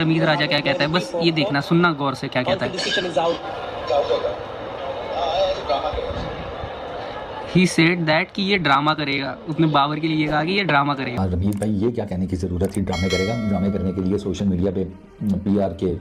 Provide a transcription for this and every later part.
रमीज राजा क्या कहता है, बस ये देखना, सुनना गौर से क्या कहता है। ही सेड दैट कि ये ड्रामा करेगा, उसने बाबर के लिए कहा कि ये ड्रामा करेगा। रमीज भाई ये क्या कहने की ज़रूरत थी, ड्रामे करेगा। ड्रामे करने के लिए सोशल मीडिया पे पीआर के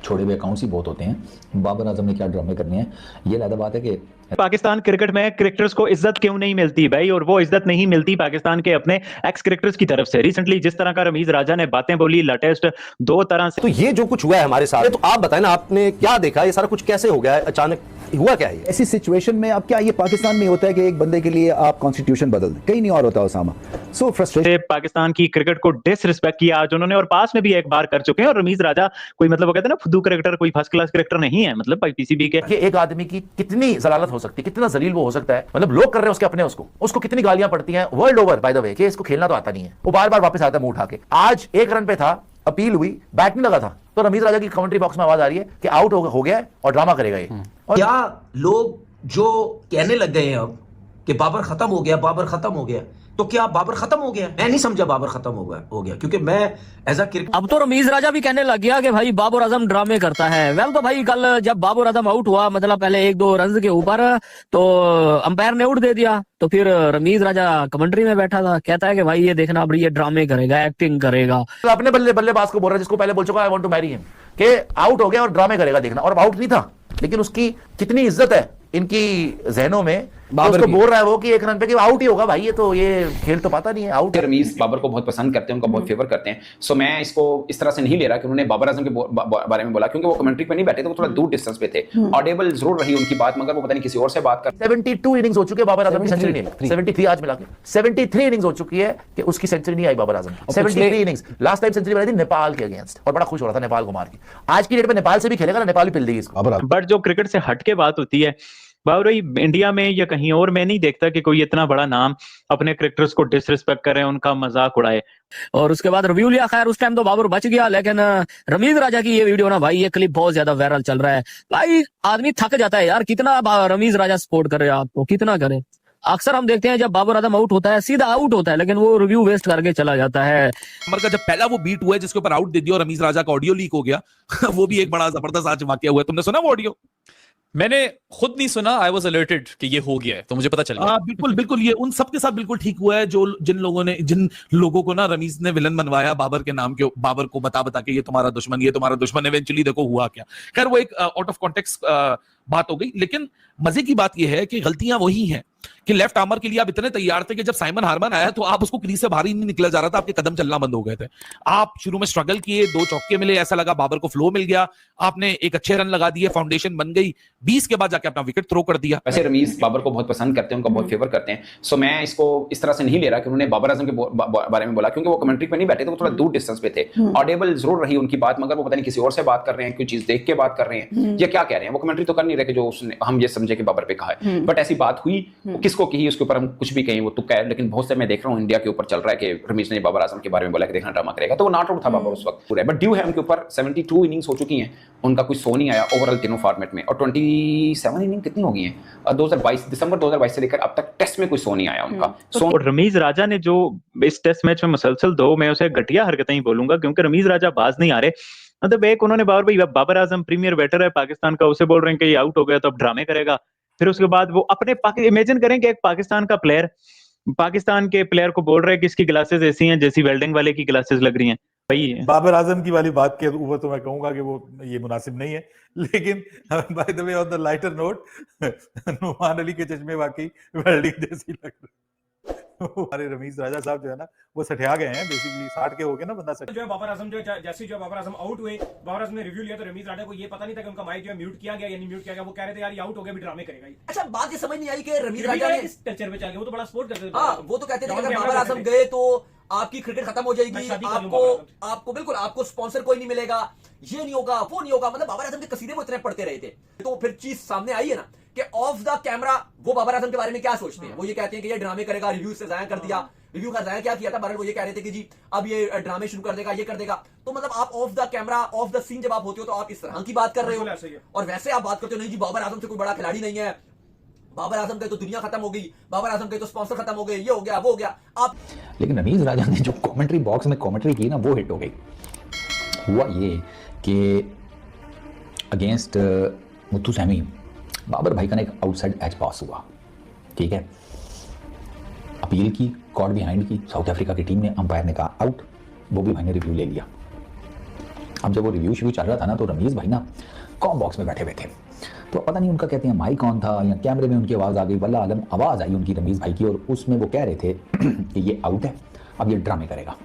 छोड़े हुए अकाउंट्स ही बहुत होते हैं। बाबर आजम ने क्या ड्रामे करने हैं, ये ज़्यादा बात है कि पाकिस्तान क्रिकेट में क्रिकेटर्स को इज्जत क्यों नहीं मिलती भाई, और वो इज्जत नहीं मिलती पाकिस्तान के अपने एक्स क्रिकेटर्स की तरफ से। रिसेंटली जिस तरह का रमीज राजा ने बातें बोली, लेटेस्ट दो तरह से। तो ये जो कुछ हुआ है हमारे साथ, तो आप बताएं ना, आपने क्या देखा, ये सारा कुछ कैसे हो गया है, अचानक हुआ क्या है? ऐसी सिचुएशन में अब क्या ये पाकिस्तान में होता है कि एक बंदे के लिए आप कॉन्स्टिट्यूशन बदल दें, कहीं नहीं और होता उसामा। सो फ्रस्ट्रेशन पाकिस्तान की क्रिकेट को डिसरिस्पेक्ट किया आज उन्होंने, और पास में भी एक बार कर चुके हैं। और रमीज राजा कोई मतलब वो कहते हैं ना फुद्दू क्रिकेटर, कोई फर्स्ट क्लास क्रिकेटर नहीं है। मतलब पीसीबी के कि एक आदमी की कितनी जलालत हो सकती है, कितना जलील वो हो सकता है। मतलब लोग कर रहे हैं उसके अपने, उसको कितनी गालियां पड़ती हैं वर्ल्ड ओवर बाय द वे, कि इसको खेलना तो आता नहीं है। वो बार बार वापस आता है मुंह उठा के। आज एक रन पे था, अपील हुई, बैट नहीं लगा था, तो रमीज राजा की कमेंट्री बॉक्स में आवाज आ रही है कि आउट हो गया है और ड्रामा करेगा ये। और क्या लोग जो कहने लग गए हैं अब कि बाबर खत्म हो गया, बाबर खत्म हो गया, तो क्या बाबर खत्म हो गया? मैं नहीं समझा बाबर खत्म हो गया क्योंकि मैं एज अ क्रिकेट। अब तो रमीज राजा भी कहने लग गया कि भाई बाबर आजम ड्रामे करता है। वेल तो भाई कल जब बाबर आजम आउट हुआ, मतलब पहले 1-2 रन के ऊपर, तो अंपायर ने आउट दे दिया, तो फिर रमीज राजा कमेंट्री में बैठा था, कहता है कि भाई ये देखना, अब ये ड्रामे करेगा, एक्टिंग करेगा। अपने बल्लेबाज को बोल रहा है जिसको पहले बोल चुका I want to marry him, कि आउट हो गया और ड्रामे करेगा देखना, और आउट नहीं था। लेकिन उसकी कितनी इज्जत है इनकी जहनों में, तो उसको बोल रहा है वो कि एक रन पे कि आउट ही होगा भाई, ये खेल तो पता नहीं है, आउट। रमीज बाबर को बहुत पसंद करते हैं, उनका बहुत फेवर करते हैं। सो मैं इसको इस तरह से नहीं ले रहा कि उन्होंने बाबर आजम के बारे में बोला, क्योंकि वो कमेंट्री पे नहीं बैठे थे, वो थोड़ा दूर डिस्टेंस पे थे। ऑडिबल जरूर रही उनकी बात, मगर वो पता नहीं किसी और से बात कर। 72 इनिंग्स हो चुके हैं बाबर आजम की, सेंचुरी नहीं, 73 आज मिला के 73 इनिंग्स हो चुकी है कि उसकी सेंचुरी नहीं आई बाबर आजम की। 73 इनिंग्स। लास्ट टाइम सेंचुरी बनाई थी नेपाल के अगेंस्ट, और बड़ा खुश हो रहा था नेपाल को मार के। आज की डेट में नेपाल से भी खेलेगा ना, नेपाल भी पिल देगी इसको। बट जो क्रिकेट से हटके बात होती है बाबर भाई, इंडिया में या कहीं और मैं नहीं देखता कि कोई इतना बड़ा नाम अपने क्रिकेटर्स को डिसरिस्पेक्ट करे, उनका मजाक उड़ाए। और उसके बाद रिव्यू लिया, खैर उस टाइम तो बाबर बच गया, लेकिन रमीज राजा की ये वीडियो ना भाई, ये क्लिप बहुत ज्यादा वायरल चल रहा है भाई। आदमी थक जाता है यार, कितना रमीज राजा सपोर्ट करे आपको, कितना करे। अक्सर हम देखते हैं जब बाबर आजम आउट होता है, सीधा आउट होता है, लेकिन वो रिव्यू वेस्ट करके चला जाता है। का जब पहला वो बीट हुआ है जिसके ऊपर आउट दे दिया और रमीज राजा का ऑडियो लीक हो गया वो भी एक बड़ा जबरदस्त आज वाकया हुआ है। तुमने सुना वो ऑडियो? मैंने खुद नहीं सुना, आई वॉज अलर्टेड कि ये हो गया है, तो मुझे पता चल गया। बिल्कुल बिल्कुल, ये उन सबके साथ बिल्कुल ठीक हुआ है जो जिन लोगों को ना रमीज ने विलन बनवाया बाबर के नाम के, बाबर को बता के ये तुम्हारा दुश्मन, इवेंचुअली देखो हुआ क्या। खैर वो एक आउट ऑफ कॉन्टेक्स्ट बात हो गई, लेकिन मजे की बात यह है कि गलतियां वही हैं कि लेफ्ट आर्मर के लिए आप इतने तैयार थे कि जब साइमन हार्मन आया तो आप उसको क्रीज से बाहर ही नहीं निकला जा रहा था, आपके कदम चलना बंद हो गए थे। आप शुरू में स्ट्रगल किए, 2 चौके मिले, ऐसा लगा बाबर को फ्लो मिल गया, आपने एक अच्छे रन लगा दिए, फाउंडेशन बन गई, 20 के बाद जाके अपना विकेट थ्रो कर दिया। वैसे रमीज बाबर को बहुत पसंद करते हैं, उनका बहुत फेवर करते हैं। सो मैं इसको इस तरह से नहीं ले रहा कि उन्होंने बाबर आजम के बारे में बोला, क्योंकि वो कमेंट्री पे नहीं बैठे थे, वो थोड़ा दूर डिस्टेंस पे थे। ऑडिबल जरूर रही उनकी बात, मगर वो पता नहीं किसी और से बात कर रहे हैं, कोई चीज देख के बात कर रहे हैं, या क्या कह रहे हैं। वो कमेंट्री तो कर नहीं रहे कि जो उसने हम ये समझे कि बाबर पे कहा है, बट ऐसी बात हुई, किसको कही उसके ऊपर हम कुछ भी कहें वो तुक्का है। लेकिन बहुत से मैं देख रहा हूं इंडिया के ऊपर चल रहा है कि रमीज ने बाबर आजम के बारे में बोला कि देखना ड्रामा करेगा, तो वो नॉट आउट था बाबर उस वक्त पूरा। बट ड्यू है उनके ऊपर, 72 इनिंग्स हो चुकी हैं, उनका कोई सो नहीं आया ओवरऑल तीनों फॉर्मेट में, और 27 इनिंग कितनी हो गई हैं 2022 दिसंबर 2022 से लेकर अब तक टेस्ट में कोई सो नहीं आया उनका। और रमीज राजा ने जो इस टेस्ट मैच में मुसलसल 2, मैं उसे घटिया हरकतें ही बोलूंगा, क्योंकि रमीज राजा बाज नहीं आ रहे। मतलब एक उन्होंने बाबर आजम प्रीमियर बैटर है पाकिस्तान का, उसे बोल रहे हैं कि ये आउट हो गया तो अब ड्रामे करेगा। फिर उसके बाद वो अपने इमेजिन करें कि एक पाकिस्तान का प्लेयर पाकिस्तान के प्लेयर को बोल रहा है कि इसकी ग्लासेस ऐसी हैं जैसी वेल्डिंग वाले की ग्लासेस लग रही हैं। भाई बाबर आजम की वाली बात के ऊपर तो मैं कहूंगा कि वो ये मुनासिब नहीं है, लेकिन by the way on the lighter note, Noman Ali के चश्मे वाकई वेल्डिंग जैसी लग रही। हमारे रमीज राजा साहब जो है ना, वो सठिया गए हैं बेसिकली, 60 के हो गए ना बंदा जो है। बाबर आजम जो बाबर आजम आउट हुए, बाबर आजम ने रिव्यू लिया तो रमीज राजा को ये पता नहीं था कि उनका माइक जो है म्यूट किया गया या नहीं म्यूट किया गया। वो कह रहे थे यार ये आउट हो गया, भी ड्रामे करेगा ये। अच्छा, बात ये समझ नहीं आई कि रमीज राजा ने इस कल्चर में चल गए, वो तो बड़ा सपोर्ट करते थे। हाँ, वो तो कहते थे अगर बाबर आजम गए तो आपकी क्रिकेट खत्म हो जाएगी, आपको बिल्कुल आपको स्पॉन्सर कोई नहीं मिलेगा, ये नहीं होगा, वो नहीं होगा। मतलब बाबर आजम के कसीदे वो इतने पढ़ते रहे थे। तो फिर चीज सामने आई है ना कि ऑफ द कैमरा वो बाबर आजम के बारे में क्या सोचते हैं। वो ये कहते हैं कि ये ड्रामे करेगा, रिव्यू से जाया कर दिया। रिव्यू का जाया क्या किया था बहरहाल, वो ये कह रहे थे कि जी अब ये ड्रामे शुरू कर देगा, ये कर देगा। तो मतलब आप off the camera, off the scene जब आप होते हो तो आप इस तरह की बात कर रहे हो, और वैसे आप बात करते हो नहीं जी बाबर आजम से कोई बड़ा खिलाड़ी नहीं है, बाबर आजम के तो दुनिया खत्म हो गई, बाबर आजम के तो स्पॉन्सर खत्म हो गए, ये हो गया, वो हो गया। आप लेकिन रमीज राजा ने जो कमेंट्री बॉक्स में कमेंट्री की ना, वो हिट हो गई। हुआ ये कि अगेंस्ट मुत्तू सैमी बाबर भाई का एक आउटसाइड एज पास हुआ, ठीक है। अपील की, कॉर्ड बिहाइंड की, साउथ अफ्रीका की टीम ने, अंपायर ने कहा आउट, बॉबी भाई ने रिव्यू ले लिया। अब जब वो रिव्यू शुरू चल रहा था ना, तो रमीज भाई ना कॉम बॉक्स में बैठे हुए थे, तो पता नहीं उनका कहते हैं माइक ऑन था या कैमरे में उनकी आवाज़ आ गई, वल्लाह आलम आवाज़ आई उनकी रमीज भाई की, और उसमें वो कह रहे थे कि ये आउट है, अब ये ड्रामे करेगा।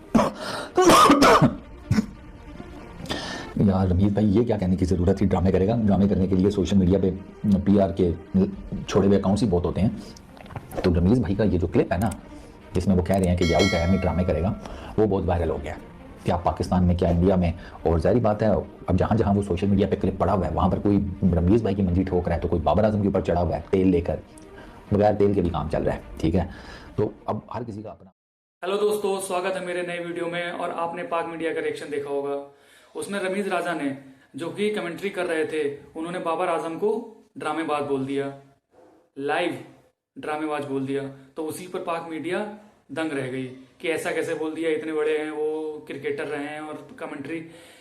यार रमीज भाई ये क्या कहने की ज़रूरत थी, ड्रामे करेगा। ड्रामे करने के लिए सोशल मीडिया पे PR के छोड़े हुए अकाउंट्स ही बहुत होते हैं। तो रमीज भाई का ये जो क्लिप है ना, जिसमें वो कह रहे हैं कि ये आउट है, मैं ड्रामे करेगा, वो बहुत वायरल हो गया, क्या पाकिस्तान में, क्या इंडिया में। और जाहिर बात है, अब जहाँ जहाँ वो सोशल मीडिया पे क्लिप पड़ा हुआ है, वहाँ पर कोई रमीज भाई की मंजी ठोक रहा है, तो कोई बाबर आजम के ऊपर चढ़ा हुआ है तेल लेकर, बगैर तेल के भी काम चल रहा है, ठीक है। तो अब हर किसी का अपना। हेलो दोस्तों, स्वागत है मेरे नए वीडियो में। और आपने पाक मीडिया का रिएक्शन देखा होगा, उसमें रमीज राजा ने जो कि कमेंट्री कर रहे थे, उन्होंने बाबर आजम को ड्रामेबाज बोल दिया, लाइव ड्रामेबाज बोल दिया। तो उसी पर पाक मीडिया दंग रह गई कि ऐसा कैसे बोल दिया, इतने बड़े हैं वो, क्रिकेटर रहे हैं और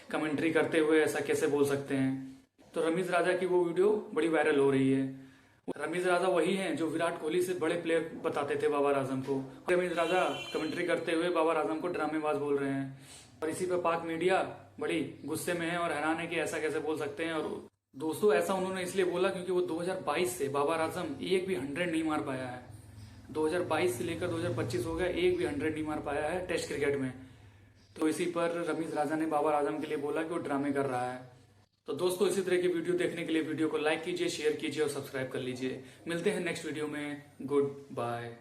कमेंट्री करते हुए ऐसा कैसे बोल सकते हैं। तो रमीज राजा की वो वीडियो बड़ी वायरल हो रही है। रमीज राजा वही हैं जो विराट कोहली से बड़े प्लेयर बताते थे बाबर आजम को। रमीज राजा कमेंट्री करते हुए बाबर आजम को ड्रामेबाज बोल रहे हैं, और इसी पे पाक मीडिया बड़ी गुस्से में है और हैरान है कि ऐसा कैसे बोल सकते हैं। और दोस्तों ऐसा उन्होंने इसलिए बोला क्योंकि वो 2022 से बाबर आजम एक भी 100 नहीं मार पाया है। 2022 से लेकर 2025 हो गया, एक भी 100 नहीं मार पाया है टेस्ट क्रिकेट में। तो इसी पर रमीज राजा ने बाबर आजम के लिए बोला कि वो ड्रामे कर रहा है। तो दोस्तों इसी तरह की वीडियो देखने के लिए वीडियो को लाइक कीजिए, शेयर कीजिए और सब्सक्राइब कर लीजिए। मिलते हैं नेक्स्ट वीडियो में। Good bye.